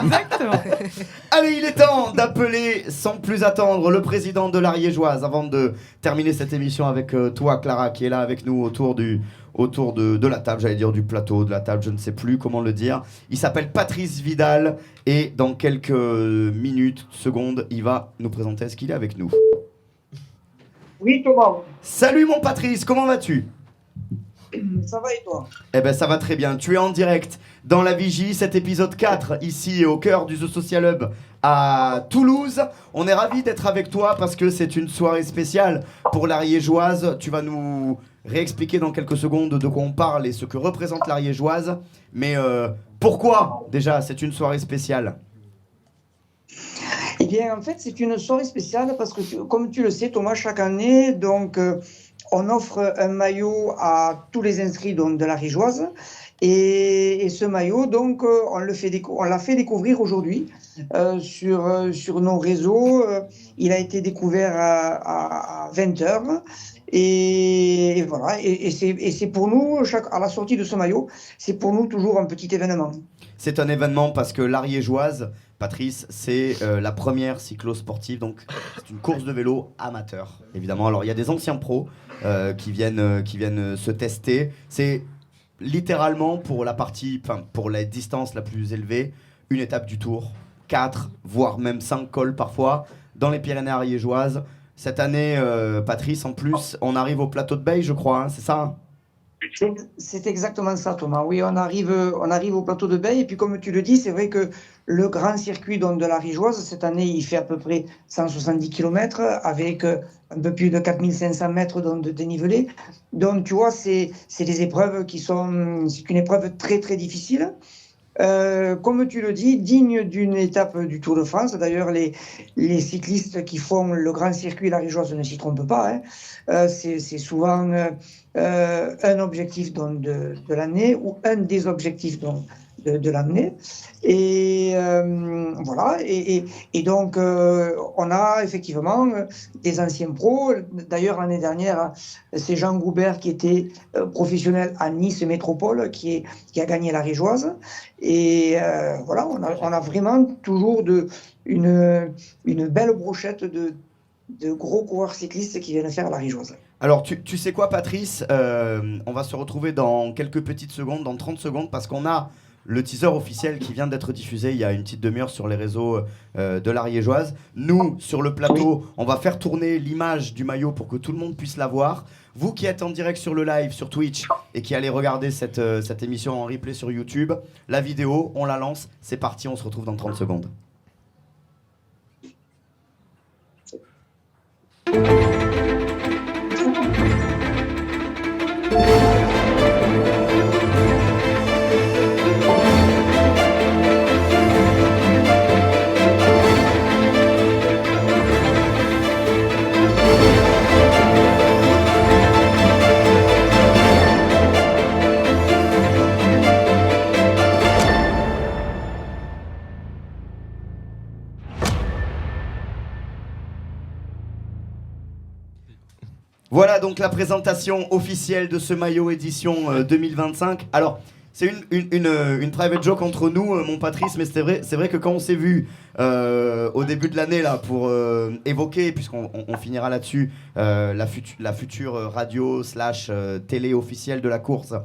Exactement. Allez, il est temps d'appeler sans plus attendre le président de l'Ariégeoise avant de terminer cette émission avec toi, Clara, qui est là avec nous autour de la table, j'allais dire du plateau, de la table, je ne sais plus comment le dire. Il s'appelle Patrice Vidal et dans quelques minutes, secondes, il va nous présenter ce qu'il est avec nous. Oui, Thomas. Salut mon Patrice, comment vas-tu ? Ça va et toi? Eh ben ça va très bien, tu es en direct dans la Vigie, cet épisode 4, ici au cœur du The Social Hub à Toulouse. On est ravis d'être avec toi parce que c'est une soirée spéciale pour l'Ariégeoise. Tu vas nous réexpliquer dans quelques secondes de quoi on parle et ce que représente l'Ariégeoise. Mais pourquoi déjà c'est une soirée spéciale ? Eh bien, en fait, c'est une soirée spéciale parce que, comme tu le sais, Thomas, chaque année, donc, on offre un maillot à tous les inscrits donc, de l'Ariégeoise. Et ce maillot, donc, on l'a fait découvrir aujourd'hui sur nos réseaux. Il a été découvert à 20h. Et voilà. Et c'est pour nous, à la sortie de ce maillot, c'est pour nous toujours un petit événement. C'est un événement parce que l'Ariégeoise, Patrice, c'est la première cyclo-sportive, donc c'est une course de vélo amateur, évidemment. Alors il y a des anciens pros qui viennent se tester. C'est littéralement pour pour la distance la plus élevée, une étape du Tour, 4 voire même 5 cols parfois dans les Pyrénées ariégeoises. Cette année, Patrice, en plus, on arrive au plateau de Beille, je crois, hein, c'est ça ? C'est exactement ça, Thomas. Oui, on arrive au plateau de Beille. Et puis, comme tu le dis, c'est vrai que le grand circuit donc, de l'Ariégeoise, cette année, il fait à peu près 170 km avec un peu plus de 4500 mètres de dénivelé. Donc, tu vois, c'est des épreuves c'est une épreuve très, très difficile. Comme tu le dis, digne d'une étape du Tour de France. D'ailleurs, les cyclistes qui font le grand circuit l'Ariégeoise ne s'y trompent pas. C'est souvent un objectif donc, de l'année ou un des objectifs donc, de l'année. Et voilà. Et donc, on a effectivement des anciens pros. D'ailleurs, l'année dernière, c'est Jean Goubert qui était professionnel à Nice Métropole qui a gagné l'Ariégeoise. Et voilà, on a vraiment toujours une belle brochette de gros coureurs cyclistes qui viennent faire l'Ariégeoise. Alors, tu sais quoi, Patrice, on va se retrouver dans quelques petites secondes, dans 30 secondes, parce qu'on a le teaser officiel qui vient d'être diffusé il y a une petite demi-heure sur les réseaux de l'Ariégeoise. Nous, sur le plateau, on va faire tourner l'image du maillot pour que tout le monde puisse la voir. Vous qui êtes en direct sur le live, sur Twitch, et qui allez regarder cette émission en replay sur YouTube, la vidéo, on la lance. C'est parti, on se retrouve dans 30 secondes. Voilà donc la présentation officielle de ce maillot édition 2025. Alors, c'est une private joke entre nous, mon Patrice, mais c'est vrai que quand on s'est vu au début de l'année là pour évoquer, puisqu'on finira là-dessus, la future radio / télé officielle de la course,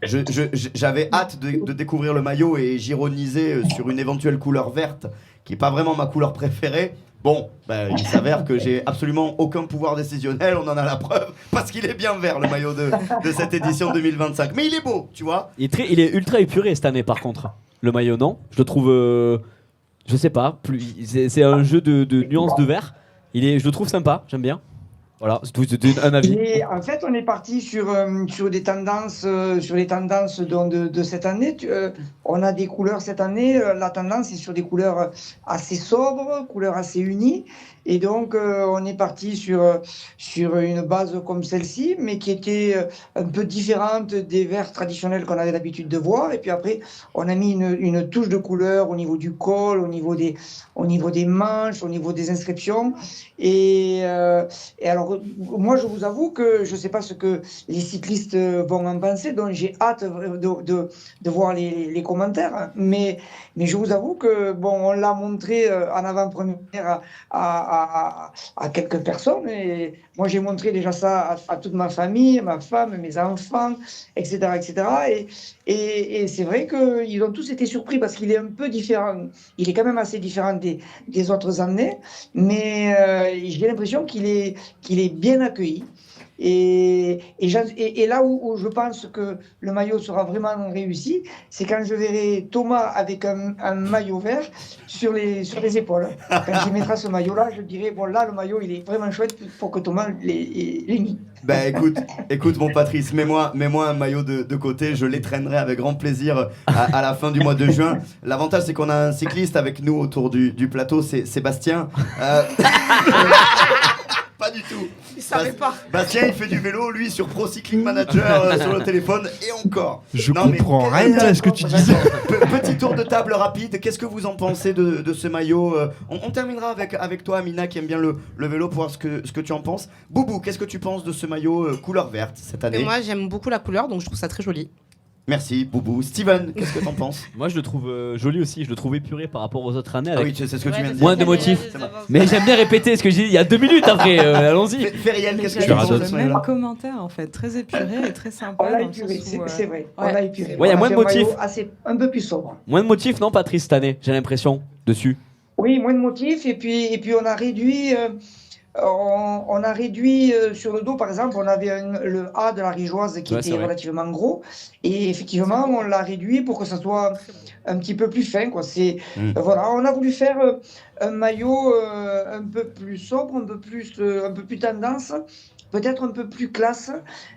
j'avais hâte de découvrir le maillot et j'ironisais sur une éventuelle couleur verte, qui n'est pas vraiment ma couleur préférée. Bon, il s'avère que j'ai absolument aucun pouvoir décisionnel, on en a la preuve, parce qu'il est bien vert le maillot de cette édition 2025. Mais il est beau, tu vois. Il est ultra épuré cette année par contre, le maillot, non ? Je le trouve, je sais pas, c'est un jeu de nuances de vert. Je le trouve sympa, j'aime bien. Voilà, c'est un avis. Et en fait, on est parti sur des tendances, sur les tendances de cette année. On a des couleurs cette année. La tendance est sur des couleurs assez sobres, couleurs assez unies. Et donc, on est parti sur une base comme celle-ci, mais qui était un peu différente des verts traditionnels qu'on avait l'habitude de voir. Et puis après, on a mis une touche de couleur au niveau du col, au niveau des manches, au niveau des inscriptions. Et alors, Alors, moi, je vous avoue que je ne sais pas ce que les cyclistes vont en penser, donc j'ai hâte de voir les commentaires. Mais je vous avoue que, bon, on l'a montré en avant-première à quelques personnes. Et moi, j'ai montré déjà ça à toute ma famille, ma femme, mes enfants, etc., etc. Et c'est vrai qu'ils ont tous été surpris parce qu'il est un peu différent. Il est quand même assez différent des autres années, mais j'ai l'impression qu'il est bien accueilli. Et là où je pense que le maillot sera vraiment réussi, c'est quand je verrai Thomas avec un maillot vert sur les épaules. Quand il mettra ce maillot-là, je dirai, bon là, le maillot, il est vraiment chouette pour que Thomas l'ait mis. Bah écoute mon Patrice, mets-moi un maillot de côté, je l'étraînerai avec grand plaisir à la fin du mois de juin. L'avantage c'est qu'on a un cycliste avec nous autour du plateau, c'est Sébastien. Pas du tout. Il savait pas. Bastien il fait du vélo lui sur Pro Cycling Manager sur le téléphone et encore. Je comprends rien à ce que tu disais. Petit tour de table rapide, qu'est-ce que vous en pensez de ce maillot on terminera avec toi Amina qui aime bien le vélo pour voir ce que tu en penses. Boubou, qu'est-ce que tu penses de ce maillot couleur verte cette année? Et moi, j'aime beaucoup la couleur, donc je trouve ça très joli. Merci Boubou. Steven, qu'est-ce que t'en penses? Moi je le trouve joli aussi, je le trouve épuré par rapport aux autres années. Ah Avec oui, c'est ce que tu viens de dire. moins de motifs. Mais j'aime bien répéter ce que j'ai dit il y a 2 minutes après, allons-y. Feriel, qu'est-ce que tu J'avais penses de radote. ce le même maillot-là? commentaire en fait, très épuré et très sympa. On l'a dans le épuré, sens où, c'est vrai. On ouais. l'a épuré. Ouais, il y a On moins de fait un motifs. maillot un peu plus sobre. Moins de motifs, non Patrice, cette année, j'ai l'impression, dessus. Oui, moins de motifs. Et puis on a réduit. On a réduit sur le dos, par exemple, on avait le A de la Rigeoise qui Ouais, était c'est vrai. relativement gros. Et effectivement, on l'a réduit pour que ça soit un petit peu plus fin, quoi. Voilà, on a voulu faire un maillot un peu plus sobre, un peu plus tendance, peut-être un peu plus classe,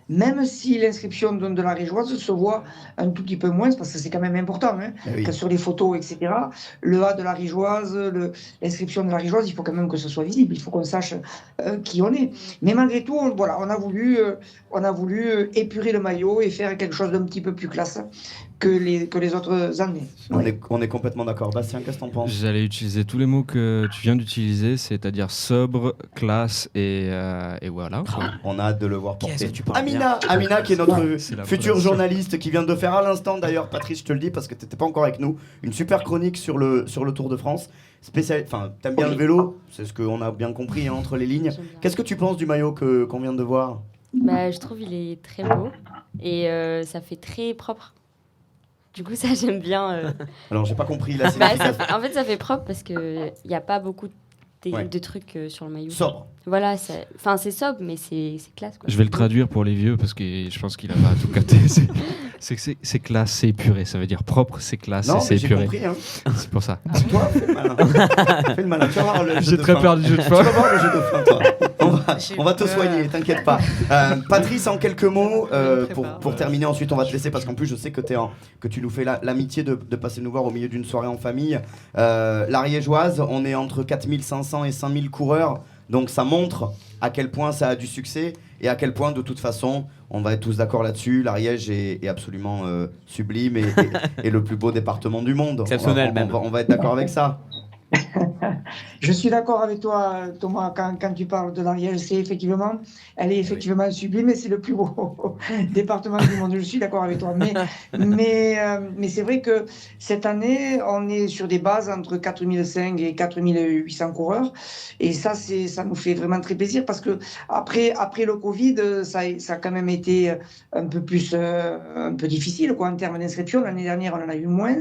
même si l'inscription de la Rigeoise se voit un tout petit peu moins, parce que c'est quand même important, hein, Eh oui. que sur les photos, etc. Le A de la Rigeoise, l'inscription de la Rigeoise, il faut quand même que ce soit visible, il faut qu'on sache qui on est. Mais malgré tout, voilà, on a voulu épurer le maillot et faire quelque chose d'un petit peu plus classe que les autres années. On est complètement d'accord. Bastien, qu'est-ce que t'en penses? J'allais utiliser tous les mots que tu viens d'utiliser, c'est-à-dire sobre, classe et voilà. On a hâte de le voir porter. Qu'est-ce que tu parles bien. Amina qui est notre C'est la future relation. journaliste qui vient de faire à l'instant d'ailleurs, Patrice, je te le dis parce que t'étais pas encore avec nous, une super chronique sur le Tour de France. Enfin, t'aimes bien le vélo, c'est ce qu'on a bien compris hein, entre les lignes. J'aime bien. Qu'est-ce que tu penses du maillot qu'on vient de voir? Bah, je trouve il est très beau et ça fait très propre. Du coup, ça j'aime bien. Alors j'ai pas compris la Bah, signification. en fait, ça fait propre parce que il y a pas beaucoup Ouais. de trucs sur le maillot. Sobre. Voilà, enfin c'est sobre, mais c'est classe quoi. Je vais le traduire pour les vieux parce que je pense qu'il a pas tout capté. C'est classe, c'est épuré. Ça veut dire propre, c'est classe Non, et mais c'est j'ai épuré. compris. Hein. C'est pour ça. Toi, fais le malin. Fais le malin. Tu vas voir le jeu J'ai de très fin. peur du jeu de Tu fin. vas voir le jeu de fin, toi. J'ai On va te peur. soigner, t'inquiète pas. Patrice, en quelques mots, Je me pour prépare. terminer, ensuite on va te laisser parce qu'en plus je sais que, que tu nous fais l'amitié de passer nous voir au milieu d'une soirée en famille. L'Ariégeoise, on est entre 4500 et 5000 coureurs, donc ça montre à quel point ça a du succès et à quel point de toute façon, on va être tous d'accord là-dessus, l'Ariège est absolument sublime et le plus beau département du monde. Exceptionnel même. On va être d'accord avec ça. Je suis d'accord avec toi, Thomas, quand tu parles de l'Ariège, elle est effectivement sublime et c'est le plus beau département du monde. Je suis d'accord avec toi. Mais c'est vrai que cette année, on est sur des bases entre 4005 et 4800 coureurs. Et ça nous fait vraiment très plaisir parce que après le Covid, ça a quand même été un peu difficile, quoi, en termes d'inscription. L'année dernière, on en a eu moins.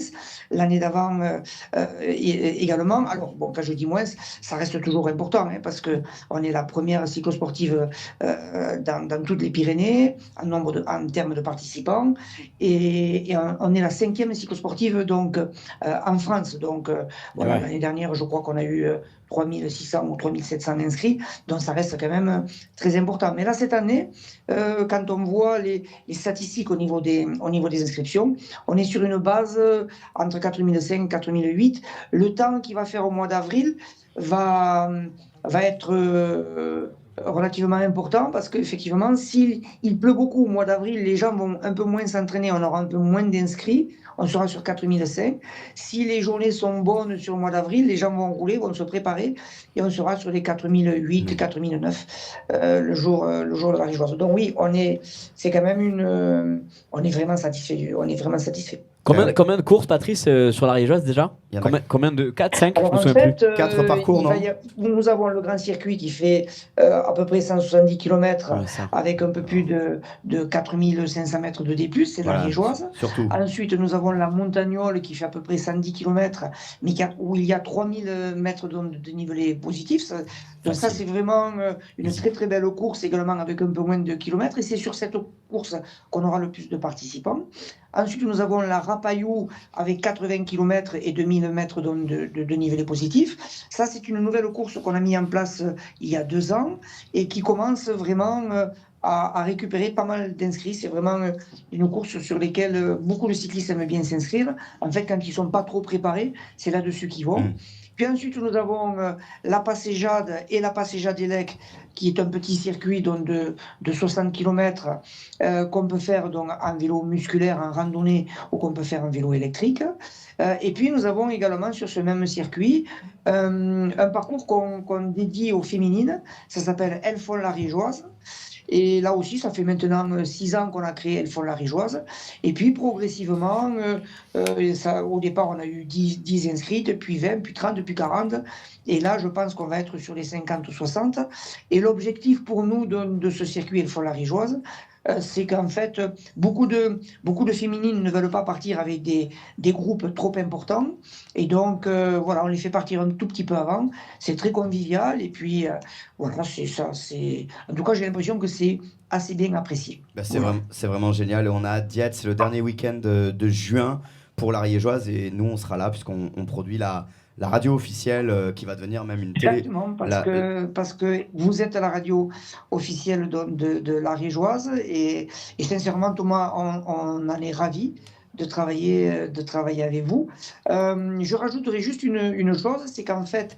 L'année d'avant également. Alors, bon, quand je dis moins, ça reste toujours important, hein, parce qu'on est la première cyclosportive dans toutes les Pyrénées, en termes de participants, et on est la 5e cyclosportive donc, en France. Donc, voilà, Ouais. l'année dernière, je crois qu'on a eu 3600 ou 3700 inscrits, donc ça reste quand même très important. Mais là, cette année, quand on voit les statistiques au niveau des inscriptions, on est sur une base entre 4005 et 4008. Le temps qu'il va faire au mois d'avril va être relativement important parce qu'effectivement, s'il pleut beaucoup au mois d'avril, les gens vont un peu moins s'entraîner, on aura un peu moins d'inscrits. on sera sur 4005. Si les journées sont bonnes sur le mois d'avril, les gens vont rouler, vont se préparer et on sera sur les 4008, 4009 le jour de la Rigeoise. Donc oui, c'est quand même on est vraiment satisfait. On est vraiment satisfait. Combien de courses, Patrice, sur la Rigeoise déjà? Il y en a- Combien de 4, 5? Je Alors, me en souviens fait, plus. 4 parcours, non? nous avons le grand circuit qui fait à peu près 170 km Ouais, ça. avec un peu plus de 4500 mètres de D+, c'est Voilà, la Rigeoise. Surtout. Ensuite, nous avons la Montagnole qui fait à peu près 110 km, mais où il y a 3000 mètres de dénivelé positif. Donc ça, c'est vraiment une très très belle course, également avec un peu moins de kilomètres. Et c'est sur cette course qu'on aura le plus de participants. Ensuite, nous avons la Rapayou avec 80 km et 2000 mètres de dénivelé positif. Ça, c'est une nouvelle course qu'on a mis en place il y a 2 ans et qui commence vraiment à récupérer pas mal d'inscrits. C'est vraiment une course sur laquelle beaucoup de cyclistes aiment bien s'inscrire. En fait, quand ils ne sont pas trop préparés, c'est là-dessus qu'ils vont. Puis ensuite, nous avons la Passée Jade et la Passée Jade-Élec, qui est un petit circuit donc, de 60 km qu'on peut faire donc, en vélo musculaire, en randonnée, ou qu'on peut faire en vélo électrique. Et puis, nous avons également sur ce même circuit un parcours qu'on dédie aux féminines. Ça s'appelle Elles font la Rigeoise. Et là aussi, ça fait maintenant 6 ans qu'on a créé Elles font la Rigeoise. Et puis, progressivement, au départ, on a eu 10 inscrites, puis 20, puis 30, puis 40. Et là, je pense qu'on va être sur les 50 ou 60. Et l'objectif pour nous de ce circuit Elles font la Rigeoise, c'est qu'en fait, beaucoup de féminines ne veulent pas partir avec des groupes trop importants. Et donc, voilà, on les fait partir un tout petit peu avant. C'est très convivial. Et puis, voilà, c'est ça. En tout cas, j'ai l'impression que c'est assez bien apprécié. Bah, c'est Voilà. c'est vraiment génial. Et on a Diette, c'est le dernier week-end de juin pour la Riégeoise. Et nous, on sera là puisqu'on produit la radio officielle qui va devenir même une télé. Exactement, parce que vous êtes à la radio officielle de la Rigeoise et sincèrement, Thomas, on en est ravis de travailler avec vous. Je rajouterai juste une chose, c'est qu'en fait,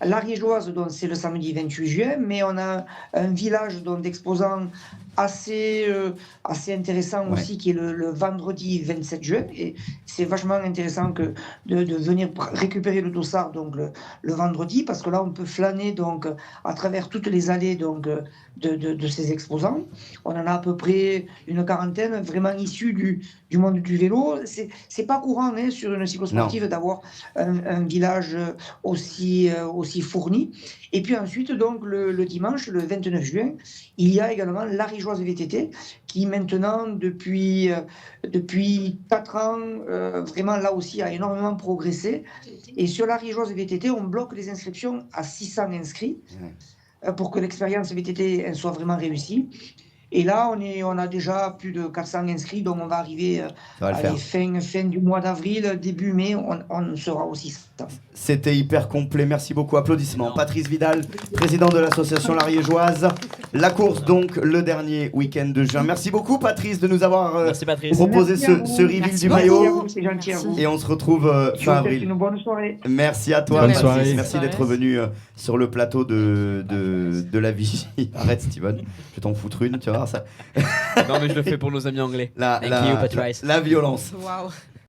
la Rigeoise, donc, c'est le samedi 28 juin, mais on a un village donc, d'exposants assez intéressant aussi, qui est le vendredi 27 juin. Et c'est vachement intéressant de venir récupérer le dossard donc, le vendredi, parce que là, on peut flâner donc, à travers toutes les allées donc, de ces exposants. On en a à peu près une quarantaine, vraiment issus du monde du vélo. C'est pas courant hein, sur une cyclosportive d'avoir un village aussi fourni. Et puis ensuite, donc, le dimanche, le 29 juin, il y a également la Rigeoise VTT qui maintenant, depuis 4 ans, vraiment là aussi a énormément progressé. Et sur la Rigeoise VTT, on bloque les inscriptions à 600 inscrits pour que l'expérience VTT elle soit vraiment réussie. Et là, on a déjà plus de 400 inscrits, donc on va arriver fin du mois d'avril, début mai, on sera aussi ça. C'était hyper complet, merci beaucoup. Applaudissements. Patrice Vidal, président de l'association La Riégeoise. La course donc le dernier week-end de juin. Merci beaucoup Patrice de nous avoir Merci, Patrice. proposé ce reveal Merci du beaucoup. maillot. C'est gentil à vous. Et on se retrouve Je fin vous souhaite avril. une bonne soirée. Merci à toi Bonne Patrice. soirée. Merci d'être venu sur le plateau de la Vigie. Arrête Steven, je vais t'en foutre une, tu vas voir ça. Non, mais je le fais pour nos amis anglais. La Thank you, Patrice. violence. Waouh.